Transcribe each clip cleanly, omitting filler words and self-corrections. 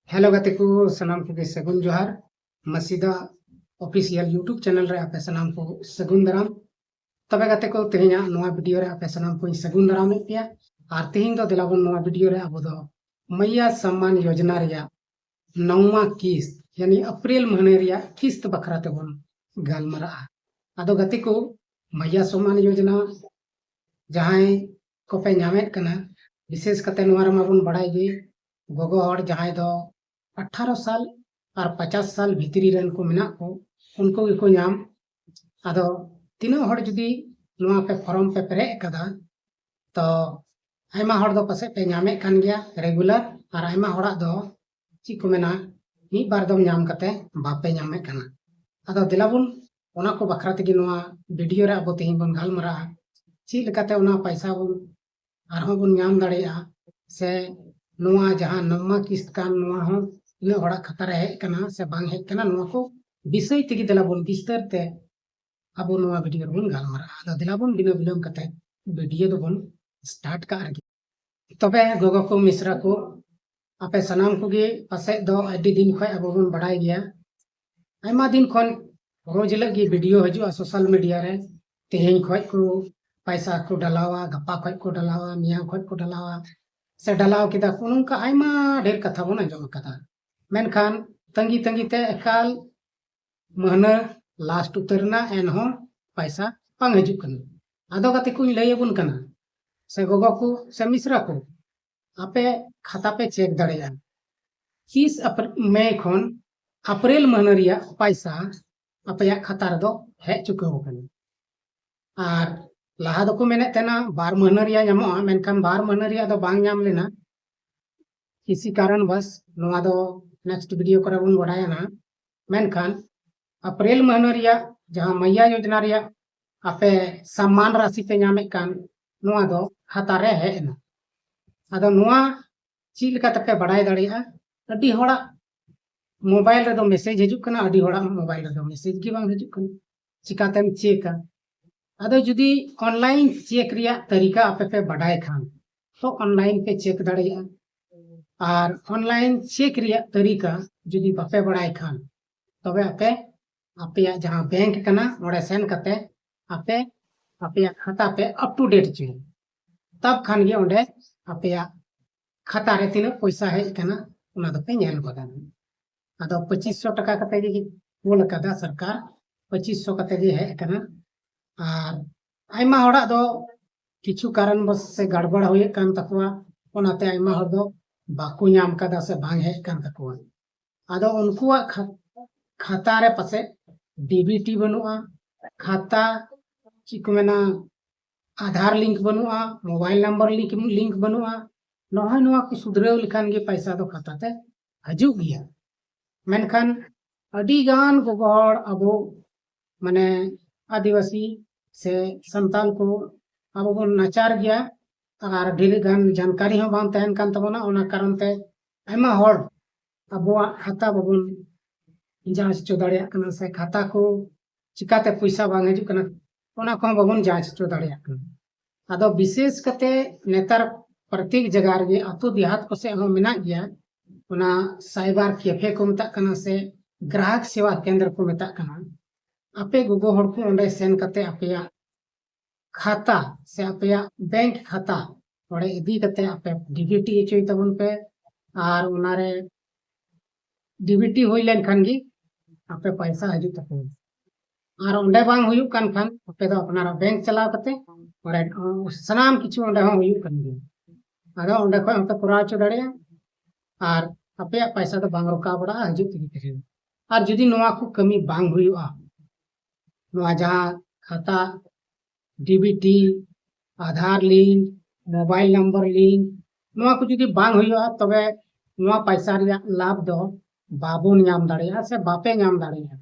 Hello गाते को सनाम को सगुन जोहार मसीदा ऑफिशियल यूट्यूब चैनल रे आपे सनाम को सगुन दाराम तबे गाते को तेहिया नोआ वीडियो रे आपे सनाम को सगुन दाराम पे और तेहिन दो दिलाबन नोआ वीडियो रे अबो दो मैया सम्मान योजना रिया नौवा किस्त यानी अप्रैल महीने रिया किस्त बखरा तेबन गालमरा आदो गाते को मैया सम्मान योजना जहां को पे नामेत कना विशेष कते नोआ रे माबन बड़ाई गे गोगो हर जहां दो 18 साल और 50 साल भितरी रन को मेना को उनको को नाम आदो तीनों हर जुदी नोआ पे फॉर्म पे पेरे कदा तो आयमा हर दो पासे पे नामे कान गया रेगुलर और आयमा हरा दो ची को मेना मी बार दम नाम कते बापे नामे काना आदो दिलाबुन ओना को बखरा तगी नोआ वीडियो रे अब तेहिं बन गालमरा ची लेकाते ओना पैसा बुन आरहों बुन नाम दाड़ेया से नोआ जहां नौवा किस्त कान नोआ हो इन हड़ा खाता रे हेज कना से बांग हेज कना नोआ को विषय तगी दिलाबुन विस्तार ते अब नोआ वीडियो बुन गालमरा आदो दिलाबुन बिना बिलम कते वीडियो दो बुन स्टार्ट का आगे तबे गोगो को मिश्रा को आपे सनाम को गे पासे दो आदि दिन खय अब बुन बड़ाई गया आयमा दिन खन रोज लगी वीडियो हजू सोशल मीडिया रे तेहें खय को पैसा को डलावा गपा खय को डलावा मिया खय को डलावा से डलाव किदा उनका आयमा ढेर कथा बन आंजम कदा मेनखान तंगी तंगी ते एकाल महीना लास्ट उतरना एनहो पैसा पांग हजू कन आदो गाते को लय बुन कना से गोगो को से मिश्रा को आपे खाता पे चेक दड़ेया 30 मई खन अप्रैल महीना रिया पैसा आपे खाता रे दो हे चुके हो कन और लाहा दो को मेने तेना 12 महीना रिया नामोआ मेनखान 12 महीना रिया दो बांग नाम लेना किसी कारण बस नोआ दो नेक्स्ट वीडियो करे बुन बड़ाया ना मेनखान अप्रैल महीना रिया जहां मैया योजना रिया आपे सम्मान राशि पे नामे कान नोआ दो खाता रे हेना आदो नोआ ची लेका तपे बड़ाई दाड़िया अडी होड़ा मोबाइल रे दो मैसेज हजू कना अडी होड़ा मोबाइल रे दो मैसेज की बांग हजू कना चिकातेम चेका आदो जुदी ऑनलाइन चेक रिया तरीका आपे पे बड़ाई खान तो ऑनलाइन पे चेक दाड़िया और ऑनलाइन चेक रिया तरीका जुदी बापे बड़ाई खान तबे आपे आपे जहां बैंक कना ओडे सेन कते आपे आपे खाता पे अप टू डेट चाहिए तब खान गे ओडे आपे खाता रे तीन पैसा है कना उना दो पे नेल बगान आदो 2500 टका कते गे बोल कदा सरकार 2500 कते गे है कना और आयमा हड़ा दो किछु कारण बस से गड़बड़ होए कान तकवा ओनाते आयमा हड़ दो बाकू नाम कदा से बांग है कान तकवा आदो उनकुआ खाता रे पासे डीबीटी बनुआ खाता चिक मेना आधार लिंक बनुआ मोबाइल नंबर लिंक बनुआ नोहा नोआ को सुधरेव लिखान गे पैसा दो खाता ते हजू गया मेनखान अडी गान गोगोड़ अबो माने आदिवासी से संताल को अब बन नाचार गया और ढेर गान जानकारी हो बांग तहन कान तबना ओना कारण ते आयमा हड़ अबो खाता बबन जांच चो दाड़िया कना से खाता को चिकाते पैसा बांग हजू कना ओना को बबन जांच चो दाड़िया कना आदो विशेष कते नेतार प्रत्येक जगह रे अतु देहात को से हो मेना गया ओना साइबर कैफे को मता कना से ग्राहक सेवा केंद्र को मता कना आपे गोगो हड़ को ओंडे सेन कते आपे खाता से आपे बैंक खाता ओडे इदी कते आपे डीबीटी चोई तबन पे और उनारे डीबीटी होई लेन खान गी आपे पैसा हजू तक और ओंडे बांग हुयु कान खान आपे दो अपना बैंक चलाव कते ओडे सनाम किछु ओंडे हो हुयु कान गी आदो ओंडे को आपे पुरा चो दाड़े और आपे पैसा तो बांग रोका बड़ा हजू तक और जुदी नोआ को कमी बांग हुयुआ नोआ जहां खाता डीबीटी आधार लिंक मोबाइल नंबर लिंक नोआ को जुदी बांग हुयुआ तबे नोआ पैसा रिया लाभ दो बाबोन नाम दाड़िया से बापे नाम दाड़िया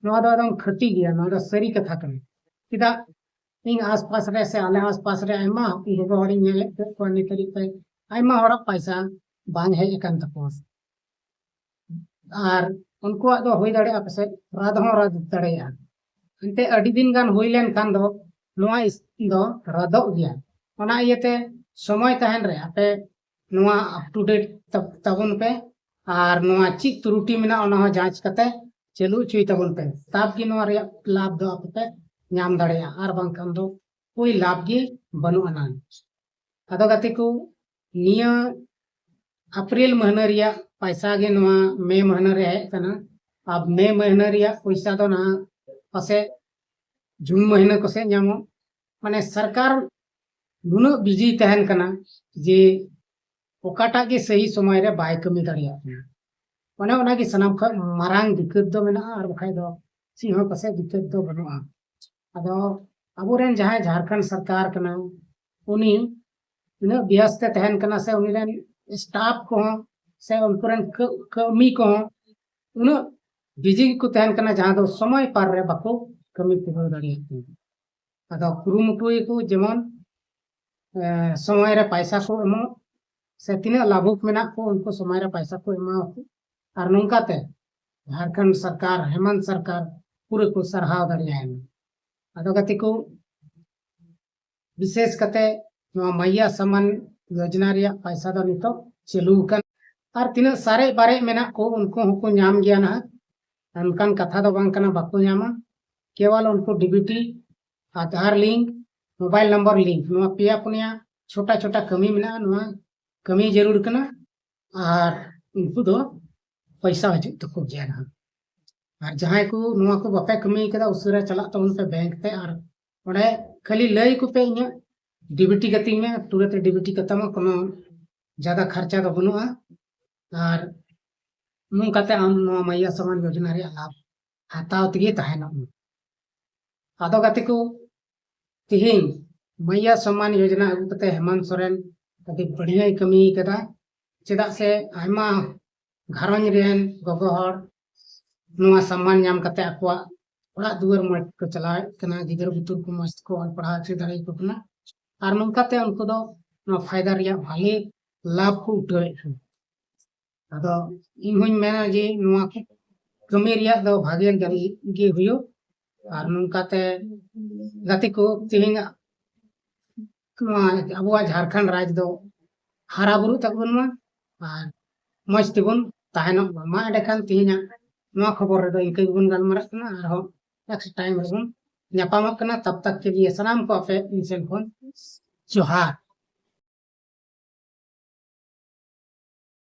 नोआ दो एकदम खटी गया नोआ दो सरी कथा कने किदा इन आसपास रे से आले आसपास रे आयमा गोगो हड़ी नेले को नि तरी पे आयमा हड़ा पैसा बांग है एकन तपोस और उनको दो होई दाड़िया पसे रात हो रात दाड़िया अंते अडी दिन गान होई लेन खान दो नोआ दो रदो गया ओना इयते समय तहन रे आपे नोआ अप टू डेट तबन पे और नोआ चीज त्रुटि मेना ओना हो जांच कते चालू चुई तबन पे तब की नोआ रे लाभ दो आप पे नाम दाड़ेया और बांखान दो कोई लाभ गे बनु अनान अदो गति को निया अप्रैल महीना रिया पैसा गे नोआ मई महीना रे है कना अब मई महीना रिया पैसा दो ना पसे जून महीना को से नामो माने सरकार नुना बिजी तहन कना जे ओकाटा के सही समय रे बाय कमी दाड़िया माने ओना की सनाम ख मारांग दिक्कत दो मेना और बखाय दो सिंह पसे दिक्कत दो बनुआ अदो अबोरेन जहां झारखंड सरकार कना उनी इना व्यस्त तहन कना से उनी रेन स्टाफ को से उनकुरन कमी को उना बिजी को तहन कना जहां दो समय पार रे बाको कमी पुरो दाड़िया अदो कुरुमुटुई को जेमन समय रे पैसा को एमो से तीना लाभुक मेना को उनको समय रे पैसा को एमा और नौकाते झारखंड सरकार हेमंत सरकार पूरे को सरहाव दाड़िया अदो गति को विशेष कते मैया सम्मान योजना रिया पैसा दो नितो चालू कन और तीना सारे बारे मेना को उनको हुको नाम गया ना अनकान कथा दो बांग कना बाको नामा केवल उनको डीबीटी आधार लिंक मोबाइल नंबर लिंक नोआ पिया पुनिया छोटा छोटा कमी मेना नोआ कमी जरूर कना और उनको दो पैसा हजू तको गया ना और जहां को नोआ को बापे कमी कदा उसरा चला तो उन पे बैंक पे और ओडे खाली लय को पे इया डीबीटी गति में तुरंत डीबीटी कतम कोनो ज्यादा खर्चा दो बनुआ और नुकाते आम नोआ मैया सम्मान योजना रे लाभ हाताव तगे तहना आदो गति को तिहिन मैया सम्मान योजना अगु कते हेमंत सोरेन अति बढ़िया कमी कदा चेदा से आयमा घरन रेन गोगो हर नोआ सम्मान नाम कते अकवा ओड़ा दुआर मत को चलाए कना गिदर बुतुर को मस्त को ऑल पढ़ा चे दाड़े को कना और नोकाते उनको दो नो फायदा रिया भाले लाभ को उठाए अदो इन हुई मेना जे नोआ को कमी रिया दो भागे गरी गे हुयो और नोकाते गति को तिहिना अब झारखंड राज्य दो हरा बुरु तकबन मा और मज तिबन ताहनो मा एडेखान तिहिना नोआ खबर रे दो इनके गुन गलमरा कना और हम नेक्स्ट टाइम रे बन न्यापामक कना तब तक के लिए सलाम को आपे इनसे फोन जोहार।